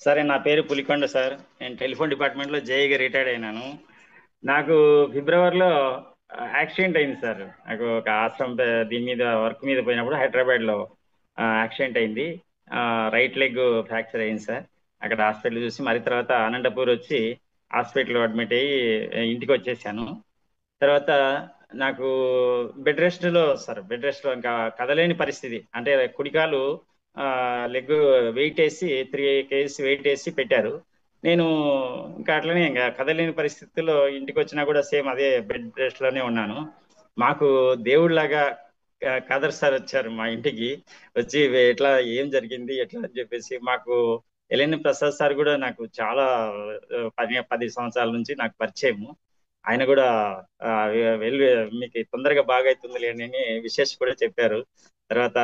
సరే, నా పేరు పులికొండ సార్. నేను టెలిఫోన్ డిపార్ట్మెంట్లో జేఈగా రిటైర్డ్ అయినాను. నాకు ఫిబ్రవరిలో యాక్సిడెంట్ అయింది సార్. నాకు ఒక ఆశ్రమం దీని మీద వర్క్ మీద పోయినప్పుడు హైదరాబాద్లో యాక్సిడెంట్ అయింది. రైట్ లెగ్ ఫ్రాక్చర్ అయింది సార్. అక్కడ హాస్పిటల్ చూసి మరి తర్వాత అనంతపూర్ వచ్చి హాస్పిటల్లో అడ్మిట్ అయ్యి ఇంటికి వచ్చేసాను. తర్వాత నాకు బెడ్ రెస్ట్ లో ఇంకా కదలేని పరిస్థితి. అంటే కుడికాలు లెగ్ వెయిట్ వేసి 3 kgs వెయిట్ వేసి పెట్టారు. నేను ఇంకా అట్లనే ఇంకా కదలేని పరిస్థితుల్లో ఇంటికి వచ్చినా కూడా సేమ్ అదే బెడ్ రెస్ట్ లోనే ఉన్నాను. మాకు దేవుడిలాగా కాదర్ సార్ వచ్చారు మా ఇంటికి. వచ్చి ఎట్లా ఏం జరిగింది ఎట్లా అని చెప్పేసి మాకు ఎల్ఎన్ ప్రసాద్ సార్ కూడా నాకు చాలా 10 సంవత్సరాల నుంచి నాకు పరిచయము. ఆయన కూడా ఆ, వెళ్ళి మీకు తొందరగా బాగా అవుతుంది అని విశేష కూడా చెప్పారు. తర్వాత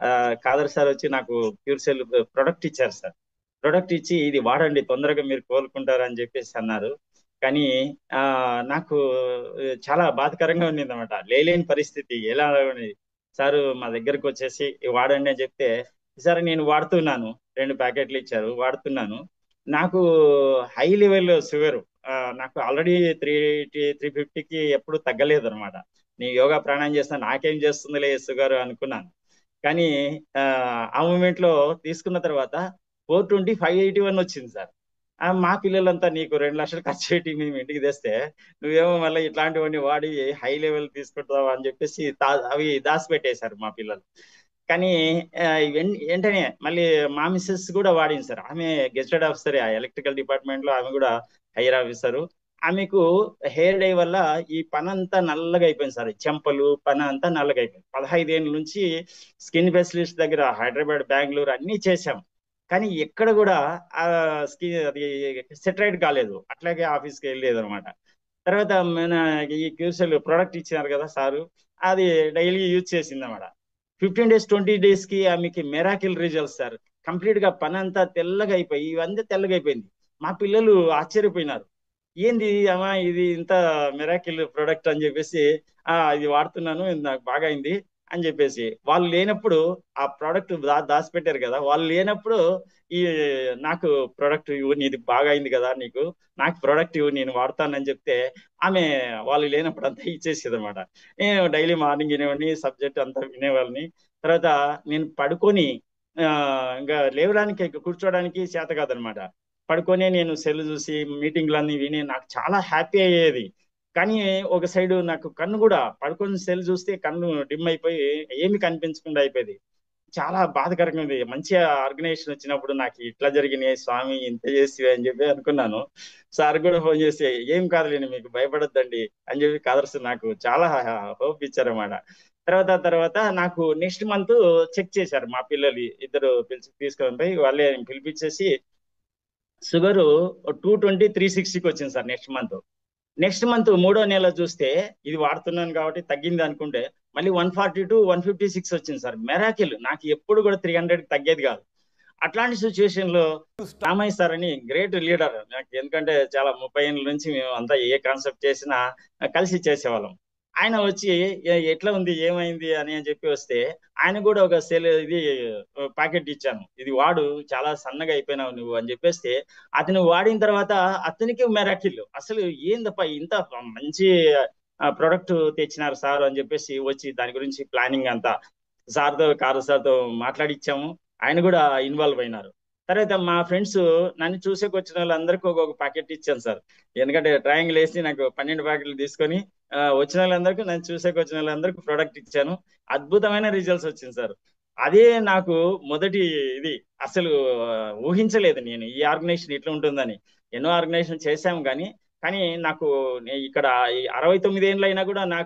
ఆ, కాదర్ సార్ వచ్చి నాకు ప్యూర్ సెల్ ప్రొడక్ట్ ఇచ్చారు సార్. ప్రొడక్ట్ ఇచ్చి ఇది వాడండి తొందరగా మీరు కోలుకుంటారు అని చెప్పేసి అన్నారు. కానీ ఆ నాకు చాలా బాధకరంగా ఉంది అనమాట. లేలేని పరిస్థితి ఎలా ఉంది. సారు మా దగ్గరకు వచ్చేసి "ఇది వాడండి" అని చెప్తే సరే నేను వాడుతున్నాను. 2 ప్యాకెట్లు ఇచ్చారు, వాడుతున్నాను. నాకు హై లెవెల్ షుగర్, నాకు ఆల్రెడీ 350కి ఎప్పుడు తగ్గలేదు అనమాట. నీ యోగా ప్రాణాయామం చేస్తా నాకేం చేస్తుందిలే షుగర్ అనుకున్నాను. కానీ ఆ ఆ మూమెంట్ లో తీసుకున్న తర్వాత 420/581 వచ్చింది సార్. మా పిల్లలంతా నీకు 2 లక్షలు ఖర్చు పెట్టి మేము ఇంటికి తెస్తే నువ్వేమో మళ్ళీ ఇట్లాంటివన్నీ వాడి హై లెవెల్ తీసుకుంటావు అని చెప్పేసి అవి దాచిపెట్టేశారు మా పిల్లలు. కానీ వెంటనే మళ్ళీ మా మిస్సెస్ కూడా వాడింది సార్. ఆమె గెస్టెడ్ ఆఫీసర్ ఆ ఎలక్ట్రికల్ డిపార్ట్మెంట్ లో, ఆమె కూడా హైయర్ ఆఫీసరు. ఆమెకు హెయిర్ డై వల్ల ఈ పని అంతా నల్లగా అయిపోయింది సార్. చెంపలు పని అంతా నల్లగా అయిపోయింది. 15 ఏళ్ళ నుంచి స్కిన్ స్పెషలిస్ట్ దగ్గర హైదరాబాద్, బెంగళూరు అన్ని చేశాం. కానీ ఎక్కడ కూడా ఆ స్కిన్ అది సెటరైట్ కాలేదు. అట్లాగే ఆఫీస్కి వెళ్ళలేదు అనమాట. తర్వాత మన ఈ క్యూసెల్ ప్రోడక్ట్ ఇచ్చినారు కదా సారు, అది డైలీ యూజ్ చేసింది అనమాట. 15 days 20 days కి ఆమెకి మెరాకిల్ రిజల్ట్స్ సార్. కంప్లీట్ గా పని అంతా తెల్లగా అయిపోయి ఇవంతా తెల్లగా అయిపోయింది. మా పిల్లలు ఆశ్చర్యపోయినారు. ఏంది అమ్మా ఇది ఇంత మెరాకిల్ ప్రొడక్ట్ అని చెప్పేసి, ఇది వాడుతున్నాను, ఇది నాకు బాగా అయింది అని చెప్పేసి. వాళ్ళు లేనప్పుడు ఆ ప్రోడక్ట్ దాచిపెట్టారు కదా, వాళ్ళు లేనప్పుడు ఈ నాకు ప్రోడక్ట్ ఇవ్వు, నీది బాగా అయింది కదా నీకు, నాకు ప్రోడక్ట్ ఇవ్వు నేను వాడతానని చెప్తే ఆమె వాళ్ళు లేనప్పుడు అంతా ఇచ్చేసేది అనమాట. నేను డైలీ మార్నింగ్ వినేవాడిని, సబ్జెక్ట్ అంతా వినేవాళ్ళని. తర్వాత నేను పడుకొని ఆ ఇంకా లేవడానికి కూర్చోడానికి చేత కాదనమాట. పడుకొని నేను సెల్ చూసి మీటింగ్లన్నీ విని నాకు చాలా హ్యాపీ అయ్యేది. కానీ ఒక సైడ్ నాకు కన్ను కూడా పడుకొని సెల్ చూస్తే కన్ను డిమ్ అయిపోయి ఏమి కనిపించకుండా అయిపోయింది. చాలా బాధకరంగా ఉంది. మంచి ఆర్గనైజేషన్ వచ్చినప్పుడు నాకు ఇట్లా జరిగినాయి స్వామి, ఇంత చేసి అని చెప్పి అనుకున్నాను. సార్ కూడా ఫోన్ చేసి ఏం కాదులేండి మీకు భయపడొద్దండి అని చెప్పి కాదర్స్ నాకు చాలా హోప్ ఇచ్చారన్నమాట. తర్వాత నాకు నెక్స్ట్ మంత్ చెక్ చేశారు మా పిల్లలు ఇద్దరు పిలిచి తీసుకొని పోయి వాళ్ళే పిలిపించేసి షుగర్ 220/360కి వచ్చింది సార్. నెక్స్ట్ మంత్ 3వ నెల చూస్తే ఇది వాడుతున్నాను కాబట్టి తగ్గింది అనుకుంటే మళ్ళీ 142/156 వచ్చింది సార్. మెరాకిల్. నాకు ఎప్పుడు కూడా 300కి తగ్గేది కాదు. అట్లాంటి సిచ్యువేషన్ లో రామయ్య సార్ అని గ్రేట్ లీడర్ నాకు. ఎందుకంటే చాలా 30 ఏళ్ళ నుంచి మేము అంతా ఏ కాన్సెప్ట్ చేసినా కలిసి చేసేవాళ్ళం. ఆయన వచ్చి ఎట్లా ఉంది ఏమైంది అని చెప్పి వస్తే ఆయన కూడా ఒక ఇది ప్యాకెట్ ఇచ్చాను, ఇది వాడు చాలా సన్నగా అయిపోయినావు నువ్వు అని చెప్పేస్తే అతను వాడిన తర్వాత అతనికి మెరాకిల్. అసలు ఏందప్ప ఇంత మంచి ప్రొడక్ట్ తెచ్చినారు సార్ అని చెప్పేసి వచ్చి దాని గురించి ప్లానింగ్ అంతా సార్తో కారు సార్తో మాట్లాడిచ్చాము. ఆయన కూడా ఇన్వాల్వ్ అయినారు. తర్వాత మా ఫ్రెండ్స్ నన్ను చూసేకి వచ్చిన వాళ్ళందరికీ ఒక్కొక్క ప్యాకెట్ ఇచ్చాను సార్. ఎందుకంటే ట్రయాంగిల్ వేసి నాకు 12 ప్యాకెట్లు తీసుకొని వచ్చిన వాళ్ళందరికీ, నన్ను చూసేకి వచ్చిన వాళ్ళందరికీ ప్రోడక్ట్ ఇచ్చాను. అద్భుతమైన రిజల్ట్స్ వచ్చింది సార్. అదే నాకు మొదటి ఇది. అసలు ఊహించలేదు నేను ఈ ఆర్గనైజేషన్ ఇట్లా ఉంటుందని. ఎన్నో ఆర్గనైజేషన్ చేశాము కానీ కానీ నాకు ఇక్కడ ఈ 69 ఏళ్ళు అయినా కూడా నాకు